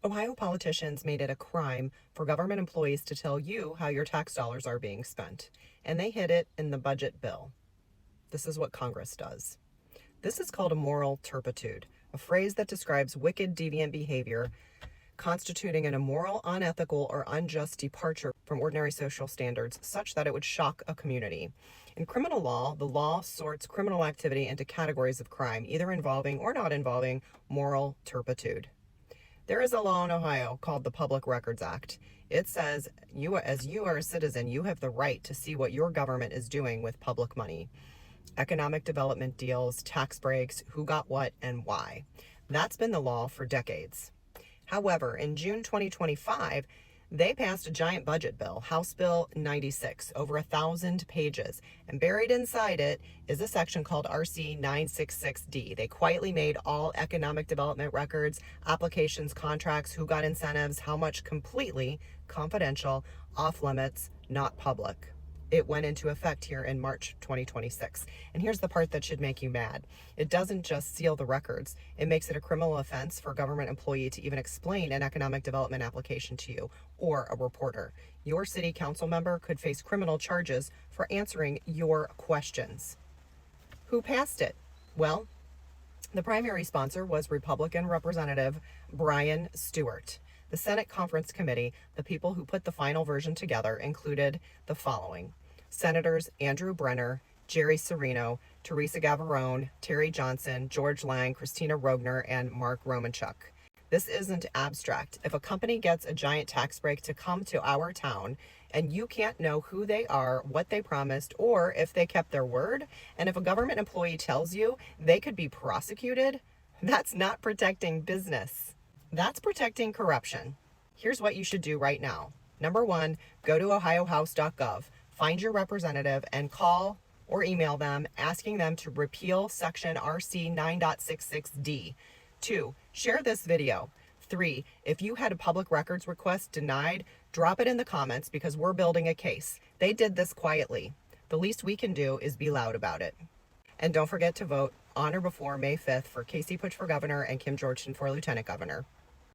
Ohio politicians made it a crime for government employees to tell you how your tax dollars are being spent, and they hid it in the budget bill. This is what Congress does. This is called a moral turpitude, a phrase that describes wicked, deviant behavior constituting an immoral, unethical, or unjust departure from ordinary social standards such that it would shock a community. In criminal law, the law sorts criminal activity into categories of crime, either involving or not involving moral turpitude. There is a law in Ohio called the Public Records Act. It says, as you are a citizen, you have the right to see what your government is doing with public money. Economic development deals, tax breaks, who got what and why. That's been the law for decades. However, in June 2025, they passed a giant budget bill, House Bill 96, over 1,000 pages, and buried inside it is a section called RC 966D. They quietly made all economic development records, applications, contracts, who got incentives, how much completely confidential, off limits, not public. It went into effect here in March 2026. And here's the part that should make you mad. It doesn't just seal the records. It makes it a criminal offense for a government employee to even explain an economic development application to you or a reporter. Your city council member could face criminal charges for answering your questions. Who passed it? Well, the primary sponsor was Republican Representative Brian Stewart. The Senate Conference Committee, the people who put the final version together, included the following: Senators Andrew Brenner, Jerry Serino, Teresa Gavarone, Terry Johnson, George Lang, Christina Rogner, and Mark Romanchuk. This isn't abstract. If a company gets a giant tax break to come to our town and you can't know who they are, what they promised, or if they kept their word, and if a government employee tells you they could be prosecuted, that's not protecting business. That's protecting corruption. Here's what you should do right now. Number one, go to ohiohouse.gov, find your representative, and call or email them asking them to repeal section RC 9.66D. 2, share this video. 3, if you had a public records request denied, drop it in the comments because we're building a case. They did this quietly. The least we can do is be loud about it. And don't forget to vote on or before May 5th for Casey Putsch for governor and Kim Georgeson for lieutenant governor.